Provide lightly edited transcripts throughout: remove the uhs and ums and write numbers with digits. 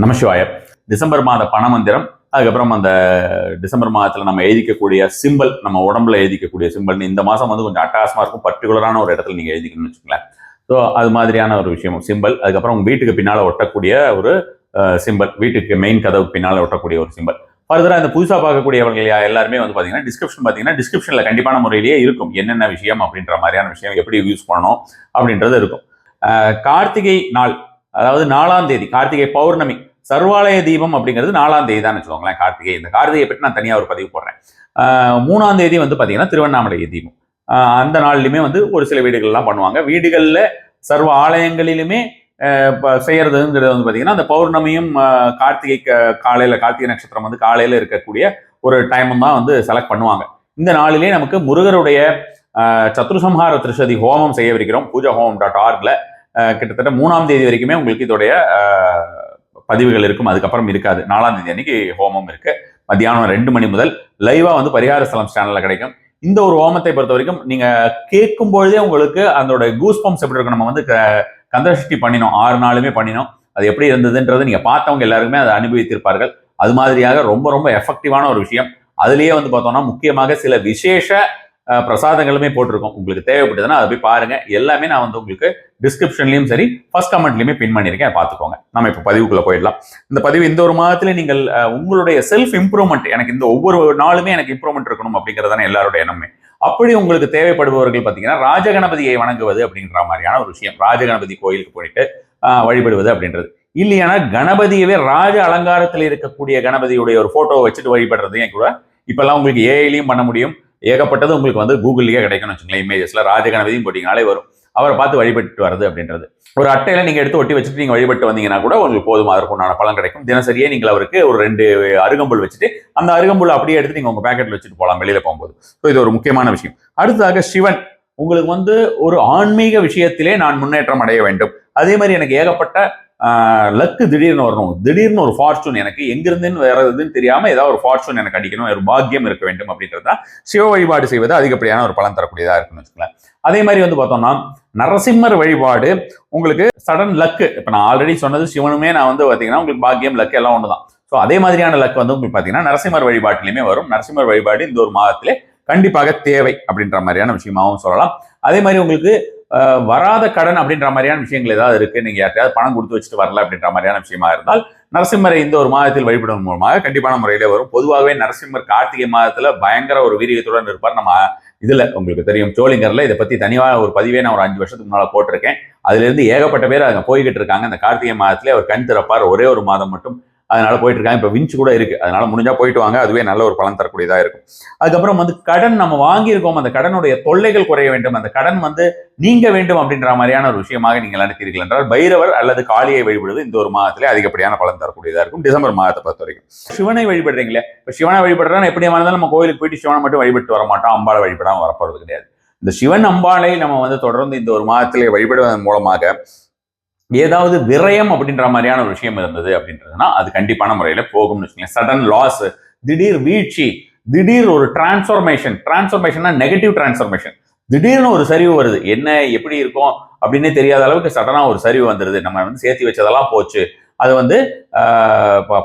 நமசிவாய. December மாத பணமந்திரம், அதுக்கப்புறம் அந்த டிசம்பர் மாதத்தில் நம்ம எழுதிக்கக்கூடிய சிம்பிள், நம்ம உடம்புல எழுதிக்கக்கூடிய சிம்பிள் இந்த மாதம் வந்து கொஞ்சம் அட்டகாசமாக இருக்கும். பர்டிகுலரான ஒரு இடத்துல நீங்கள் எழுதிக்கணும்னு வச்சுக்கோங்களேன். ஸோ அது மாதிரியான ஒரு விஷயம் சிம்பிள். அதுக்கப்புறம் உங்கள் வீட்டுக்கு பின்னால் ஒட்டக்கூடிய ஒரு சிம்பிள், வீட்டுக்கு மெயின் கதவுக்கு பின்னால் ஒட்டக்கூடிய ஒரு சிம்பிள். ஃபர்தராக இந்த புதுசாக பார்க்கக்கூடியவர்கள் எல்லாருமே வந்து பார்த்தீங்கன்னா டிஸ்கிரிப்ஷனில் கண்டிப்பான முறையிலேயே இருக்கும் என்னென்ன விஷயம் அப்படின்ற மாதிரியான விஷயம், எப்படி யூஸ் பண்ணணும் அப்படின்றது இருக்கும். கார்த்திகை நாள், அதாவது 4ஆம் தேதி கார்த்திகை பௌர்ணமி, சர்வாலய தீபம் அப்படிங்கிறது 4ஆம் தேதி தான் வச்சுக்கோங்களேன். கார்த்திகை, இந்த கார்த்திகை பற்றி நான் தனியாக ஒரு பதிவு போடுறேன். 3ஆம் தேதி வந்து பார்த்தீங்கன்னா திருவண்ணாமலை தீபம். அந்த நாள்லையுமே வந்து ஒரு சில வீடுகள்லாம் பண்ணுவாங்க. வீடுகளில் சர்வ ஆலயங்களிலுமே செய்யறதுங்கிறது வந்து பார்த்தீங்கன்னா அந்த பௌர்ணமியும் கார்த்திகை காலையில், கார்த்திகை நட்சத்திரம் வந்து காலையில் இருக்கக்கூடிய ஒரு டைமும் தான் வந்து செலக்ட் பண்ணுவாங்க. இந்த நாளிலே நமக்கு முருகருடைய சத்ருசம்ஹார திருஷதி ஹோமம் செய்யவிருக்கிறோம். pujahoam.org-ல கிட்டத்தட்ட 3ஆம் தேதி வரைக்குமே உங்களுக்கு இதோடைய பதிவுகள் இருக்கும். அதுக்கப்புறம் இருக்காது. 4ஆம் தேதி அன்னைக்கு ஹோமம் இருக்கு. மத்தியானம் 2 மணி முதல் லைவா வந்து பரிகார ஸ்தலம் சேனல்ல கிடைக்கும். இந்த ஒரு ஹோமத்தை பொறுத்த வரைக்கும் நீங்க கேட்கும் பொழுதே உங்களுக்கு அதோட கூஸ் பம்ப்ஸ் எப்படி இருக்கும். நம்ம வந்து கந்தசஷ்டி பண்ணினோம், 6 நாளுமே பண்ணினோம். அது எப்படி இருந்ததுன்றது நீங்க பார்த்தவங்க எல்லாருமே அதை அனுபவித்திருப்பார்கள். அது மாதிரியாக ரொம்ப ரொம்ப எஃபெக்டிவான ஒரு விஷயம். அதுலயே வந்து பார்த்தோம்னா முக்கியமாக சில விசேஷ பிரசாதங்களுமே போட்டிருக்கோம். உங்களுக்கு தேவைப்பட்டதுன்னா அதை போய் பாருங்க. எல்லாமே நான் வந்து உங்களுக்கு டிஸ்கிரிப்ஷன்லயும் சரி, ஃபர்ஸ்ட் கமெண்ட்லயுமே பின் பண்ணியிருக்கேன், பார்த்துக்கோங்க. நம்ம இப்போ பதிவுக்குள்ள போயிடலாம். இந்த பதிவு இந்த ஒரு மாதத்துல நீங்கள் உங்களுடைய செல்ஃப் இம்ப்ரூவ்மெண்ட், எனக்கு இந்த ஒவ்வொரு நாளுமே எனக்கு இம்ப்ரூவ்மெண்ட் இருக்கணும் அப்படிங்கிறதான எல்லாருடைய எண்ணமே. அப்படி உங்களுக்கு தேவைப்படுபவர்கள் பார்த்தீங்கன்னா ராஜகணபதியை வணங்குவது அப்படின்ற மாதிரியான ஒரு விஷயம். ராஜகணபதி கோயிலுக்கு போயிட்டு வழிபடுவது அப்படின்றது. இல்லையானா கணபதியவே ராஜ அலங்காரத்தில் இருக்கக்கூடிய கணபதியுடைய ஒரு போட்டோவை வச்சுட்டு வழிபடுறதையும் கூட இப்பெல்லாம் உங்களுக்கு ஏஐலையும் பண்ண முடியும். ஏகப்பட்டது உங்களுக்கு வந்து கூகுள்லயே கிடைக்கும்னு வச்சுங்களேன். இமேஜஸ்ல ராஜகணபதியும் போட்டீங்கனாலே வரும். அவரை பார்த்து வழிபட்டு வருது அப்படின்றது ஒரு அட்டையில நீங்க எடுத்து ஒட்டி வச்சுட்டு நீங்க வழிபட்டு வந்தீங்கன்னா கூட உங்களுக்கு போதும், அதற்குண்டான பலன் கிடைக்கும். தினசரியே நீங்கள் அவருக்கு ஒரு 2 அருகம்புல் வச்சுட்டு அந்த அருகம்புல் அப்படியே எடுத்து நீங்க உங்க பேக்கெட்ல வச்சுட்டு போகலாம் வெளியில போகும்போது. ஸோ இது ஒரு முக்கியமான விஷயம். அடுத்ததாக சிவன், உங்களுக்கு வந்து ஒரு ஆன்மீக விஷயத்திலே நான் முன்னேற்றம் அடைய வேண்டும். அதே மாதிரி எனக்கு ஏகப்பட்ட லக்கு திடீர்னு வரணும், திடீர்னு ஒரு ஃபார்ச்சூன் எனக்கு எங்கிருந்துன்னு வர்றதுன்னு தெரியாம ஏதாவது ஒரு ஃபார்ச்சூன் எனக்கு அடிக்கணும், ஒரு பாக்கியம் இருக்க வேண்டும் அப்படின்றது தான் சிவ வழிபாடு செய்வது அதிகப்படியான ஒரு பலன் தரக்கூடியதா இருக்குன்னு வச்சுக்கலாம். அதே மாதிரி வந்து பார்த்தோம்னா நரசிம்மர் வழிபாடு உங்களுக்கு சடன் லக்கு. இப்போ நான் ஆல்ரெடி சொன்னது சிவனுமே நான் வந்து பார்த்தீங்கன்னா உங்களுக்கு பாக்கியம் லக்கு எல்லாம் ஒன்று தான். ஸோ அதே மாதிரியான லக்கு வந்து உங்களுக்கு பார்த்தீங்கன்னா நரசிம்மர் வழிபாட்டிலையுமே வரும். நரசிம்மர் வழிபாடு இந்த ஒரு மாதத்திலே கண்டிப்பாக தேவை அப்படின்ற மாதிரியான விஷயமாகவும் சொல்லலாம். அதே மாதிரி உங்களுக்கு வராத கடன் அப்படின்ற மாதிரியான விஷயங்கள் ஏதாவது இருக்கு, நீங்க யார்ட்டையாவது பணம் கொடுத்து வச்சுட்டு வரல அப்படின்ற மாதிரியான விஷயமா இருந்தால் நரசிம்மரை இந்த ஒரு மாதத்தில் வழிபடுவதன் மூலமாக கண்டிப்பான முறையிலே வரும். பொதுவாகவே நரசிம்மர் கார்த்திகை மாதத்துல பயங்கர ஒரு வீரியத்துடன் இருப்பார். நம்ம இதுல உங்களுக்கு தெரியும் சோளிங்கர்ல இதை பத்தி தனியாக ஒரு பதிவே நான் ஒரு 5 வருஷத்துக்கு முன்னால போட்டிருக்கேன். அதுல இருந்து ஏகப்பட்ட பேர் அங்க போய்கிட்டு இருக்காங்க. இந்த கார்த்திகை மாதத்துல அவர் கண் திறப்பார், ஒரே ஒரு மாதம் மட்டும். அதனால போயிட்டு இருக்காங்க. இப்போ விஞ்ச் கூட இருக்கு. அதனால முடிஞ்சா போயிட்டு வாங்க, அதுவே நல்ல ஒரு பலன் தரக்கூடியதா இருக்கும். அதுக்கப்புறம் வந்து கடன் நம்ம வாங்கியிருக்கோம், அந்த கடனுடைய தொல்லைகள் குறைய வேண்டும், அந்த கடன் வந்து நீங்க வேண்டும் அப்படின்ற மாதிரியான ஒரு விஷயமாக நீங்கள் நினைத்தீர்கள் என்றால் பைரவர் அல்லது காளியை வழிபடுவது இந்த ஒரு மாதத்திலே அதிகப்படியான பலன் தரக்கூடியதா இருக்கும். டிசம்பர் மாதத்தை பொறுத்த வரைக்கும் சிவனை வழிபடுறீங்களே, இப்போ சிவனை வழிபடுறா எப்படியா இருந்தாலும் நம்ம கோயிலுக்கு போயிட்டு சிவனை மட்டும் வழிபட்டு வர மாட்டோம், அம்பாளை வழிபடாம வரப்போறது கிடையாது. இந்த சிவன் அம்பாளை நம்ம வந்து தொடர்ந்து இந்த ஒரு மாதத்திலே வழிபடுவதன் மூலமாக ஏதாவது விரயம் அப்படின்ற மாதிரியான ஒரு விஷயம் இருந்தது அப்படின்றதுன்னா அது கண்டிப்பான முறையில போகும்னு வச்சுக்கோங்க. சடன் லாஸ், திடீர் வீழ்ச்சி, திடீர் ஒரு டிரான்ஸ்ஃபர்மேஷன்னா நெகட்டிவ் டிரான்ஸ்ஃபர்மேஷன். திடீர்னு ஒரு சரிவு வருது, என்ன எப்படி இருக்கும் அப்படின்னே தெரியாத அளவுக்கு சடனா ஒரு சரிவு வந்துருது. நம்ம வந்து சேர்த்து வச்சதெல்லாம் போச்சு. அது வந்து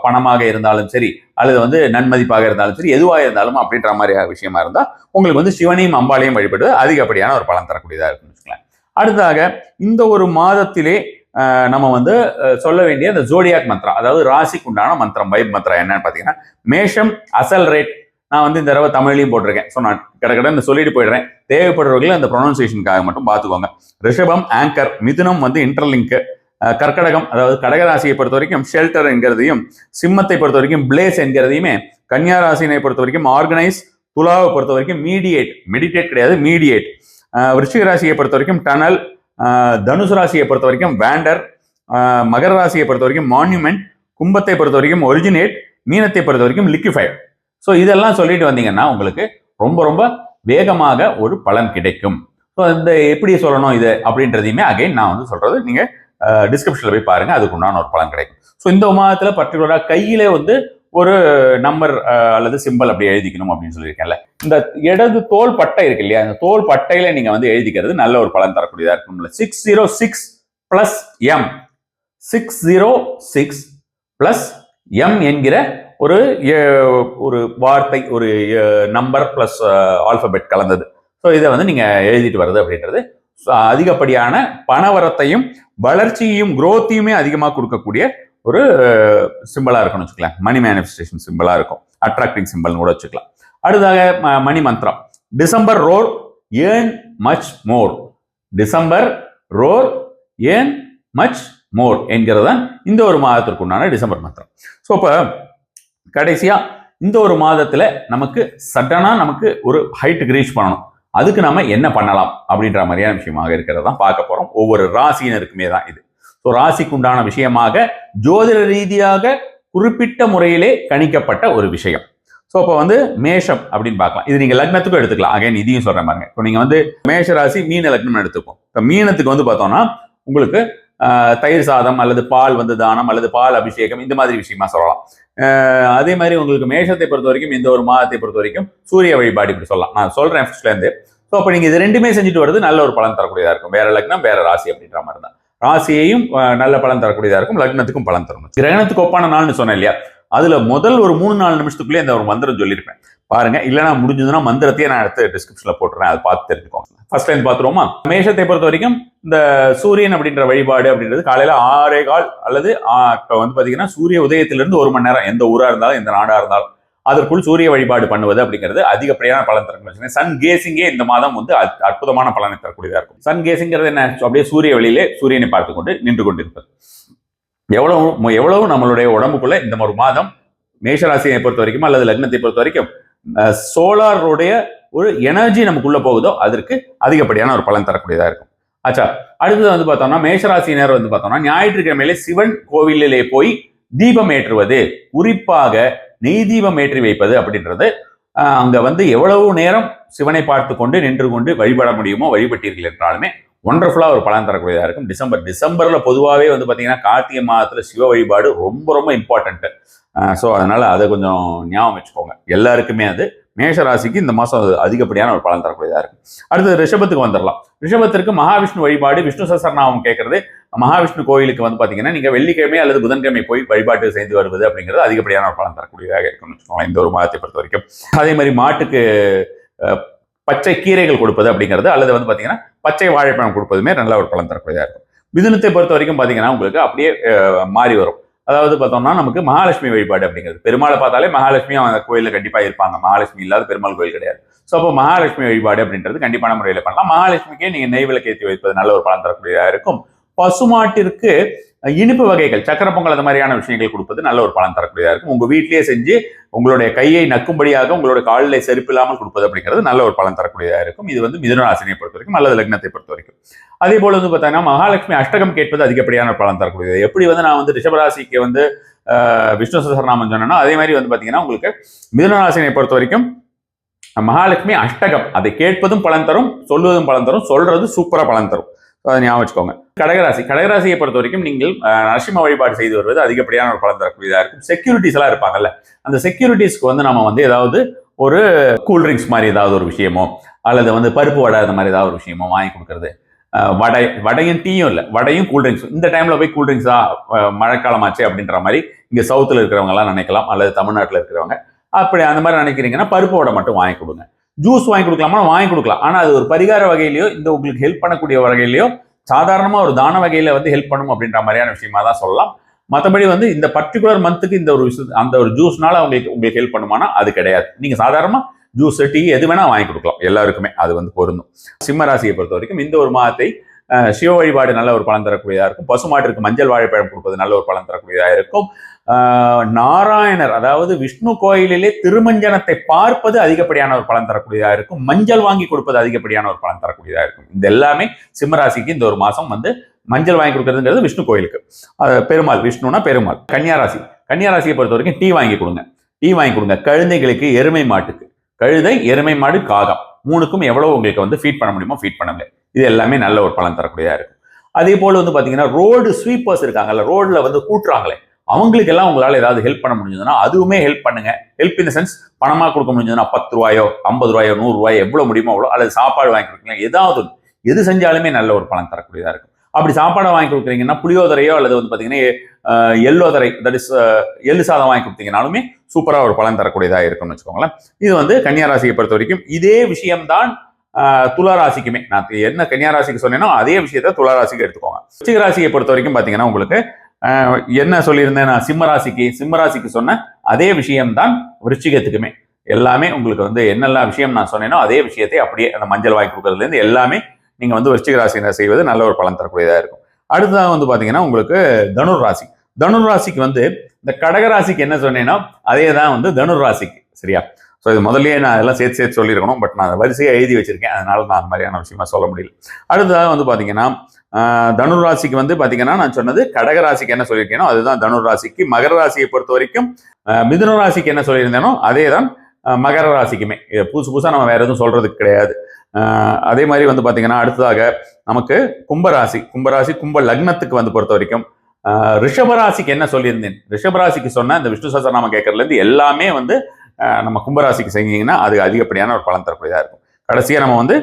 பணமாக இருந்தாலும் சரி, அல்லது வந்து நன்மதிப்பாக இருந்தாலும் சரி, எதுவாக இருந்தாலும் அப்படின்ற மாதிரி விஷயமா இருந்தா உங்களுக்கு வந்து சிவனையும் அம்பாளையும் வழிபடுவது அதிகப்படியான ஒரு பலன் தரக்கூடியதா இருக்குன்னு வச்சுக்கலாம். அடுத்ததாக இந்த ஒரு மாதத்திலே நம்ம வந்து சொல்ல வேண்டிய அந்த ஜோடியாக் மந்த்ரா, அதாவது ராசிக்கு உண்டான மந்திரம், வைப் மந்த்ரா என்னன்னு பார்த்தீங்கன்னா மேஷம் அசல் ரேட். நான் வந்து இந்த தடவை தமிழ்லையும் போட்டிருக்கேன். ஸோ நான் கடை சொல்லிட்டு போயிடுறேன். தேவைப்படுறவர்கள் அந்த ப்ரொனன்சியேஷனுக்காக மட்டும் பார்த்துக்கோங்க. ரிஷபம் ஆங்கர், மிதுனம் வந்து இன்டர்லிங்க், கர்க்கடகம் அதாவது கடகராசியை பொறுத்த வரைக்கும் ஷெல்டர் என்கிறதையும், சிம்மத்தை பொறுத்த வரைக்கும் பிளேஸ் என்கிறதையுமே, கன்னியா ராசினை பொறுத்த வரைக்கும் ஆர்கனைஸ், துலாவை பொறுத்த வரைக்கும் மீடியேட், மெடிடேட் கிடையாது மீடியேட், விருச்சிக ராசியை பொறுத்த வரைக்கும் டனல், தனுசு ராசியை பொறுத்த வரைக்கும் வேண்டர், மகர ராசியை பொறுத்த வரைக்கும் மான்யூமெண்ட், கும்பத்தை பொறுத்த வரைக்கும் ஒரிஜினேட், மீனத்தை பொறுத்த வரைக்கும் லிக்விஃபைட். ஸோ இதெல்லாம் சொல்லிட்டு வந்தீங்கன்னா உங்களுக்கு ரொம்ப ரொம்ப வேகமாக ஒரு பலன் கிடைக்கும். ஸோ இந்த எப்படி சொல்லணும் இது அப்படின்றதையுமே அகைன் நான் வந்து சொல்றது நீங்க டிஸ்கிரிப்ஷன்ல போய் பாருங்க, அதுக்கு உண்டான ஒரு பலன் கிடைக்கும். ஸோ இந்த மாதத்துல பர்டிகுலரா கையில வந்து ஒரு நம்பர் அல்லது சிம்பிள் அப்படி எழுதிக்கணும் அப்படின்னு சொல்லியிருக்கேன்ல. இந்த இடது தோல் பட்டை இருக்கு இல்லையா, இந்த தோல் பட்டையில நீங்க வந்து எழுதிக்கிறது நல்ல ஒரு பலன் தரக்கூடியதா இருக்கும். 606 + M 606 பிளஸ் எம் என்கிற ஒரு ஒரு வார்த்தை, ஒரு நம்பர் பிளஸ் ஆல்பபெட் கலந்தது. ஸோ இதை வந்து நீங்க எழுதிட்டு வருது அப்படின்றது அதிகப்படியான பணவரத்தையும் வளர்ச்சியையும் குரோத்தையுமே அதிகமாக கொடுக்கக்கூடிய ஒரு சிம்பிளா இருக்கும்னு வச்சுக்கலாம். மணி மேனிஃபெஸ்டேஷன் சிம்பிளா இருக்கும், அட்ராக்டிங் சிம்பிள்னு கூட வச்சுக்கலாம். அடுத்ததாக மணி மந்திரம், December roar earn much more. December roar earn much more என்கிறதான் இந்த ஒரு மாதத்திற்கு உண்டான டிசம்பர் மந்திரம். ஸோ இப்போ கடைசியா இந்த ஒரு மாதத்துல நமக்கு சடனா நமக்கு ஒரு ஹைட்டுக்கு ரீச் பண்ணணும், அதுக்கு நம்ம என்ன பண்ணலாம் அப்படின்ற மாதிரியான விஷயமாக இருக்கிறதா பார்க்க போறோம். ஒவ்வொரு ராசியினருக்குமே தான் இது. ஸோ ராசிக்கு உண்டான விஷயமாக ஜோதிட ரீதியாக குறிப்பிட்ட முறையிலே கணிக்கப்பட்ட ஒரு விஷயம். ஸோ இப்போ வந்து மேஷம் அப்படின்னு பார்க்கலாம். இது நீங்க லக்னத்துக்கும் எடுத்துக்கலாம். அகைன் இதையும் சொல்றேன் பாருங்க. இப்போ நீங்க வந்து மேஷ ராசி மீன லக்னம் எடுத்துப்போம். இப்போ மீனத்துக்கு வந்து பார்த்தோம்னா உங்களுக்கு தயிர் சாதம் அல்லது பால் வந்து தானம் அல்லது பால் அபிஷேகம் இந்த மாதிரி விஷயமா சொல்லலாம். அதே மாதிரி உங்களுக்கு மேஷத்தை பொறுத்த வரைக்கும் இந்த ஒரு மாதத்தை பொறுத்த வரைக்கும் சூரிய வழிபாடு இப்படி சொல்லலாம். நான் சொல்றேன் ஃபர்ஸ்ட்ல இருந்து. ஸோ அப்போ நீங்க இது ரெண்டுமே செஞ்சுட்டு வருது நல்ல ஒரு பலன் தரக்கூடியதா இருக்கும். வேற லக்னம் வேற ராசி அப்படின்ற மாதிரி தான். ராசியையும் நல்ல பலன் தரக்கூடியதா இருக்கும், லக்னத்துக்கும் பலன் தரணும். கிரகணத்துக்கு ஒப்பான நாள்னு சொன்னேன் இல்லையா, அதுல முதல் ஒரு 3-4 நிமிஷத்துக்குள்ளே இந்த ஒரு மந்திரம் சொல்லியிருப்பேன் பாருங்க. இல்லைன்னா முடிஞ்சதுன்னா மந்திரத்தையே நான் எடுத்து டிஸ்கிரிப்ஷன்ல போட்டுறேன், அதை பார்த்து தெரிஞ்சுக்கோங்க. First line பார்த்துருவோமா. மேஷத்தை பொறுத்த வரைக்கும் இந்த சூரியன் அப்படின்ற வழிபாடு அப்படின்றது காலையில 6:15 அல்லது இப்போ வந்து பாத்தீங்கன்னா சூரிய உதயத்திலிருந்து 1 மணி நேரம், எந்த ஊரா இருந்தாலும் எந்த நாடா இருந்தாலும் அதற்குள் சூரிய வழிபாடு பண்ணுவது அப்படிங்கிறது அதிகப்படியான பலன் தரக்கூடிய. சன் கேசிங்கே இந்த மாதம் வந்து அற்புதமான பலனை தரக்கூடியதா இருக்கும். சன் கேசிங்கிறது என்ன, அப்படியே சூரிய வெளியிலே சூரியனை பார்த்து கொண்டு நின்று கொண்டிருப்பது. எவ்வளவு நம்மளுடைய உடம்புக்குள்ள இந்த ஒரு மாதம் மேஷராசியை பொறுத்த வரைக்கும் அல்லது லக்னத்தை பொறுத்த வரைக்கும் சோலாருடைய ஒரு எனர்ஜி நமக்குள்ள போகுதோ அதற்கு அதிகப்படியான ஒரு பலன் தரக்கூடியதா இருக்கும். ஆச்சா, அடுத்தது வந்து பார்த்தோம்னா மேஷராசினர் வந்து பார்த்தோம்னா ஞாயிற்றுக்கிழமையிலே சிவன் கோவிலிலே போய் தீபம் ஏற்றுவது, குறிப்பாக நெய் தீபம் ஏற்றி வைப்பது அப்படின்றது அங்க வந்து எவ்வளவு நேரம் சிவனை பார்த்து கொண்டு நின்று கொண்டு வழிபட முடியுமோ வழிபட்டீர்கள் என்றாலுமே ஒண்டர்ஃபுல்லா ஒரு பலன் தரக்கூடியதா இருக்கும். டிசம்பர்ல பொதுவாகவே வந்து பாத்தீங்கன்னா கார்த்திகை மாதத்துல சிவ வழிபாடு ரொம்ப ரொம்ப இம்பார்ட்டன்ட். ஸோ அதனால அதை கொஞ்சம் ஞாபகம் வச்சுக்கோங்க. எல்லாருக்குமே அது மேஷராசிக்கு இந்த மாதம் அதிகப்படியான ஒரு பலன் தரக்கூடியதா இருக்கும். அடுத்தது ரிஷபத்துக்கு வந்துடலாம். ரிஷபத்திற்கு மகாவிஷ்ணு வழிபாடு, விஷ்ணு சஹஸ்ரநாமம் கேட்கறது, மகாவிஷ்ணு கோயிலுக்கு வந்து பாத்தீங்கன்னா நீங்க வெள்ளிக்கிழமை அல்லது புதன்கிழமை போய் வழிபாட்டு செய்து வருவது அப்படிங்கிறது அதிகப்படியான ஒரு பலன் தரக்கூடியதாக இருக்கும்னு வச்சுக்கோங்க இந்த ஒரு மாதத்தை பொறுத்த வரைக்கும். அதே மாதிரி மாட்டுக்கு பச்சை கீரைகள் கொடுப்பது அப்படிங்கிறது அல்லது வந்து பாத்தீங்கன்னா பச்சை வாழைப்பழம் கொடுப்பதுமே நல்ல ஒரு பலன் தரக்கூடியதாக இருக்கும். மிதுனத்தை பொறுத்த வரைக்கும் பாத்தீங்கன்னா உங்களுக்கு அப்படியே மாறி வரும். அதாவது பார்த்தோம்னா நமக்கு மகாலட்சுமி வழிபாடு அப்படிங்கிறது, பெருமாளை பார்த்தாலே மகாலட்சுமியும் அந்த கோயிலில் கண்டிப்பா இருப்பாங்க. மகாலட்சுமி இல்லாத பெருமாள் கோயில் கிடையாது. ஸோ அப்போ மகாலட்சுமி வழிபாடு அப்படின்றது கண்டிப்பான முறையில் பண்ணலாம். மகாலட்சுமிக்கே நீங்க நெய் விளக்கு ஏற்றி வைப்பது நல்ல ஒரு பலன் தரக்கூடியதாக இருக்கும். பசுமாட்டிற்கு இனிப்பு வகைகள், சக்கரை பொங்கல் அந்த மாதிரியான விஷயங்கள் கொடுப்பது நல்ல ஒரு பலன் தரக்கூடியதாக இருக்கும். உங்க வீட்டிலேயே செஞ்சு உங்களுடைய கையை நக்கும்படியாக உங்களுடைய காலில் செருப்பு இல்லாமல் கொடுப்பது அப்படிங்கிறது நல்ல ஒரு பலன் தரக்கூடியதாக இருக்கும். இது வந்து மிதுன ராசியை பொறுத்த வரைக்கும் அல்லது லக்னத்தை பொறுத்த வரைக்கும். அதே போல வந்து பார்த்தீங்கன்னா மகாலட்சுமி அஷ்டகம் கேட்பது அதிகப்படியான பலன் தரக்கூடியது. எப்படி வந்து நான் வந்து ரிஷபராசிக்கு வந்து விஷ்ணு சஹஸ்ரநாமம் சொன்னேன்னா அதே மாதிரி வந்து பார்த்தீங்கன்னா உங்களுக்கு மிதுன ராசியை பொறுத்த வரைக்கும் மகாலட்சுமி அஷ்டகம் அதை கேட்பதும் பலன் தரும், சொல்வதும் பலன் தரும், சொல்றது சூப்பரா பலன் தரும். அதை ஞாபகம் வச்சுக்கோங்க. கடகராசியை பொறுத்த வரைக்கும் நீங்கள் நரசிம்ம வழிபாடு செய்து வருவது அதிகப்படியான ஒரு பலன் தரக்கூடியதாக இருக்கும். செக்யூரிட்டிஸ் எல்லாம் இருப்பாங்கல்ல, அந்த செக்யூரிட்டிஸ்க்கு வந்து நம்ம வந்து ஏதாவது ஒரு கூல்ட்ரிங்க்ஸ் மாதிரி ஏதாவது ஒரு விஷயமோ அல்லது வந்து பருப்பு வடை அந்த மாதிரி ஏதாவது ஒரு விஷயமோ வாங்கி கொடுக்கறது. வடையும் டீயும் இல்லை, வடையும் கூல்ட்ரிங்க்ஸ். இந்த டைம்ல போய் கூல்ட்ரிங்க்ஸா மழைக்காலமாச்சு அப்படின்ற மாதிரி இங்க சவுத்துல இருக்கிறவங்க எல்லாம் நினைக்கலாம், அல்லது தமிழ்நாட்டில் இருக்கிறவங்க அப்படி அந்த மாதிரி நினைக்கிறீங்கன்னா பருப்பு வடை மட்டும் வாங்கி கொடுங்க. ஜூஸ் வாங்கி கொடுக்கலாமா, வாங்கி கொடுக்கலாம். ஆனா அது ஒரு பரிகார வகையிலையோ இந்த உங்களுக்கு ஹெல்ப் பண்ணக்கூடிய வகையிலையோ சாதாரணமா ஒரு தான வகையில வந்து ஹெல்ப் பண்ணும் அப்படின்ற மாதிரியான விஷயமா தான் சொல்லலாம். மற்றபடி வந்து இந்த பர்டிகுலர் மந்த்துக்கு இந்த ஒரு விஷயம் அந்த ஒரு ஜூஸ்னால உங்களுக்கு ஹெல்ப் பண்ணுமானா அது கிடையாது. நீங்க சாதாரணமா ஜூஸ் டீ எது வேணா வாங்கி கொடுக்கலாம், எல்லாருக்குமே அது வந்து பொருந்தும். சிம்ம ராசியை பொறுத்த வரைக்கும் இந்த ஒரு மாதத்தை சிவ வழிபாடு நல்ல ஒரு பலன் தரக்கூடியதாக இருக்கும். பசுமாட்டிற்கு மஞ்சள் வாழைப்பழம் கொடுப்பது நல்ல ஒரு பலன் தரக்கூடியதாக இருக்கும். நாராயணர் அதாவது விஷ்ணு கோயிலிலே திருமஞ்சனத்தை பார்ப்பது அதிகப்படியான ஒரு பலன் தரக்கூடியதாக இருக்கும். மஞ்சள் வாங்கி கொடுப்பது அதிகப்படியான ஒரு பலன் தரக்கூடியதாக இருக்கும். இது எல்லாமே சிம்மராசிக்கு இந்த ஒரு மாசம் வந்து மஞ்சள் வாங்கி கொடுக்கறதுங்கிறது விஷ்ணு கோயிலுக்கு. பெருமாள், விஷ்ணுனா பெருமாள். கன்னியாராசியை பொறுத்த வரைக்கும் டீ வாங்கி கொடுங்க. கழுதைகளுக்கு, எருமை மாட்டுக்கு, கழுதை, எருமை மாடு, காகம் மூணுக்கும் எவ்வளவு உங்களுக்கு வந்து ஃபீட் பண்ண முடியுமோ ஃபீட் பண்ணுங்க. இது எல்லாமே நல்ல ஒரு பலன் தரக்கூடியதாக இருக்கும். அதே போல வந்து பாத்தீங்கன்னா ரோடு ஸ்வீப்பர்ஸ் இருக்காங்கல்ல, ரோட்ல வந்து கூட்டுறாங்களே, அவங்களுக்கு எல்லாம் உங்களால ஏதாவது ஹெல்ப் பண்ண முடிஞ்சதுன்னா அதுவுமே ஹெல்ப் பண்ணுங்க. ஹெல்ப் இன் த சென்ஸ் பணமா கொடுக்க முடிஞ்சதுன்னா 10 ரூபாயோ 50 ரூபாயோ 100 ரூபாயோ எவ்வளவு முடியுமோ அவ்வளோ, அல்லது சாப்பாடு வாங்கி கொடுக்கலாம். ஏதாவது எது செஞ்சாலுமே நல்ல ஒரு பலன் தரக்கூடியதா இருக்கும். அப்படி சாப்பாடை வாங்கி கொடுக்குறீங்கன்னா புளியோதரையோ அல்லது வந்து பார்த்தீங்கன்னா எல்லோதரை, தட் இஸ் எள்ளு சாதம் வாங்கி கொடுத்தீங்கனாலுமே சூப்பராக ஒரு பலன் தரக்கூடியதாக இருக்கும்னு வச்சுக்கோங்களேன். இது வந்து கன்னியா ராசியை பொறுத்த வரைக்கும் இதே விஷயம்தான் துலா ராசிக்குமே. நான் என்ன கன்னியா ராசிக்கு சொன்னேனோ அதே விஷயத்த துலா ராசிக்கு எடுத்துக்கோங்க. விருச்சிக ராசியை பொறுத்த வரைக்கும் பார்த்தீங்கன்னா உங்களுக்கு என்ன சொல்லியிருந்தேன், நான் சிம்ம ராசிக்கு சொன்ன அதே விஷயம்தான் விருச்சிகத்துக்குமே. எல்லாமே உங்களுக்கு வந்து என்னெல்லாம் விஷயம் நான் சொன்னேனோ அதே விஷயத்தை அப்படியே அந்த மஞ்சள் வாங்கி கொடுக்கறதுலேருந்து எல்லாமே நீங்க வந்து விருச்சிக ராசியினர் செய்வது நல்ல ஒரு பலன் தரக்கூடியதாக இருக்கும். அடுத்ததாக வந்து பாத்தீங்கன்னா உங்களுக்கு தனுர் ராசி. தனுர் ராசிக்கு வந்து இந்த கடக ராசிக்கு என்ன சொன்னேனோ அதே தான் வந்து தனுர் ராசிக்கு. சரியா? ஸோ இது முதல்லயே நான் அதெல்லாம் சேர்த்து சொல்லியிருக்கணும். பட் நான் வரிசையாக எழுதி வச்சிருக்கேன், அதனால நான் அந்த மாதிரியான விஷயமா சொல்ல முடியல. அடுத்ததாக வந்து பாத்தீங்கன்னா தனுர் ராசிக்கு வந்து பாத்தீங்கன்னா நான் சொன்னது கடக ராசிக்கு என்ன சொல்லியிருக்கேனோ அதுதான் தனுர் ராசிக்கு. மகர ராசியை பொறுத்த வரைக்கும் மிதுன ராசிக்கு என்ன சொல்லியிருந்தேனோ அதே தான் மகர ராசிக்குமே. புதுசா நம்ம வேற எதுவும் சொல்றதுக்கு கிடையாது. அதே மாதிரி வந்து பாத்தீங்கன்னா அடுத்ததாக நமக்கு கும்பராசி கும்ப லக்னத்துக்கு வந்து பொறுத்த வரைக்கும் ரிஷபராசிக்கு என்ன சொல்லியிருந்தேன், ரிஷபராசிக்கு சொன்ன இந்த விஷ்ணு சஹஸ்ரநாமம் கேட்கறதுல இருந்து எல்லாமே வந்து நம்ம கும்பராசிக்கு செஞ்சீங்கன்னா அது அதிகப்படியான ஒரு பலன் தரக்கூடியதா இருக்கும். கடைசியா நம்ம வந்து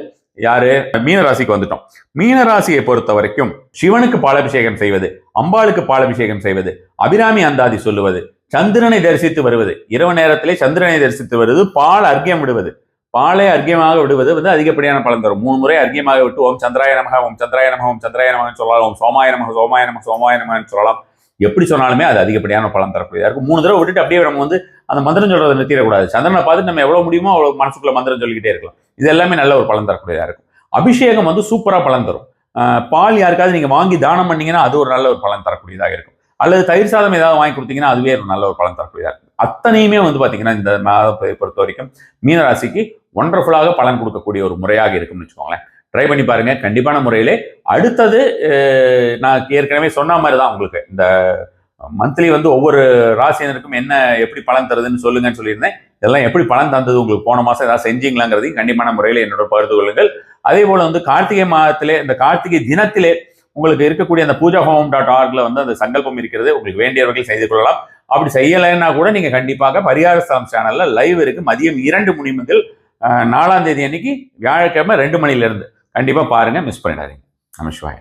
யாரு மீனராசிக்கு வந்துட்டோம். மீனராசியை பொறுத்த வரைக்கும் சிவனுக்கு பாலாபிஷேகம் செய்வது, அம்பாளுக்கு பாலாபிஷேகம் செய்வது, அபிராமி அந்தாதி சொல்லுவது, சந்திரனை தரிசித்து வருவது, இரவு நேரத்திலே சந்திரனை தரிசித்து வருவது, பால் அர்க்கியம் விடுவது, பாலை அர்க்கியமாக விடுவது வந்து அதிகப்படியான பலன் தரும். 3 முறை அர்க்கியமாக விட்டு ஓம் சந்திராய நமக, ஓம் சந்திராய நமக, ஓம் சந்திராய நமகன்னு சொல்லலாம், ஓம் சோமாய நமக, சோமாய நமக, சோமாய நமகன்னு சொல்லலாம். எப்படி சொன்னாலுமே அது அதிகப்படியான பலன் தரக்கூடியதா இருக்கும். 3 தடவை விட்டுட்டு அப்படியே நம்ம வந்து அந்த மந்திரம் சொல்றதை நிறுத்திடக்கூடாது. சந்திரனை பார்த்துட்டு நம்ம எவ்வளவு முடியுமோ அவ்வளவு மனசுக்குள்ள மந்திரம் சொல்லிக்கிட்டே இருக்கலாம். இது எல்லாமே நல்ல ஒரு பலன் தரக்கூடியதா இருக்கும். அபிஷேகம் வந்து சூப்பரா பலன் தரும். பால் யாருக்காவது நீங்க வாங்கி தானம் பண்ணீங்கன்னா அது ஒரு நல்ல ஒரு பலன் தரக்கூடியதாக இருக்கும். அல்லது தயிர் சாதம் ஏதாவது வாங்கி கொடுத்தீங்கன்னா அதுவே ஒரு நல்ல ஒரு பலன் தரக்கூடியதாக இருக்கும். அத்தனையுமே வந்து பாத்தீங்கன்னா இந்த மாதத்தை பொறுத்த வரைக்கும் மீனராசிக்கு ஒண்டர்ஃபுல்லாக பலன் கொடுக்கக்கூடிய ஒரு முறையாக இருக்கும்னு வச்சுக்கோங்களேன். ட்ரை பண்ணி பாருங்க கண்டிப்பான முறையிலே. அடுத்தது நான் ஏற்கனவே சொன்ன மாதிரி தான் உங்களுக்கு இந்த மந்த்லி வந்து ஒவ்வொரு ராசியினருக்கும் என்ன எப்படி பலன் தருதுன்னு சொல்லுங்கன்னு சொல்லியிருந்தேன். இதெல்லாம் எப்படி பலன் தந்தது உங்களுக்கு போன மாசம் ஏதாவது செஞ்சீங்களாங்கிறதையும் கண்டிப்பான முறையில் என்னோட பகிர்ந்து கொள்ளுங்கள். அதே போல வந்து கார்த்திகை மாதத்திலே இந்த கார்த்திகை தினத்திலே உங்களுக்கு இருக்கக்கூடிய அந்த பூஜாஹோமம்.orgல வந்து அந்த சங்கல்பம் இருக்கிறது. உங்களுக்கு வேண்டியவர்கள் செய்து கொள்ளலாம். அப்படி செய்யலைன்னா கூட நீங்க கண்டிப்பாக பரிகார ஸ்தலம் சேனல்ல லைவ் இருக்கு. மதியம் 2 மணி முதல் 4ஆம் தேதி அன்னைக்கு வியாழக்கிழமை 2 மணில இருந்து கண்டிப்பா பாருங்க, மிஸ் பண்ணிடாதீங்க. நமசிவாய.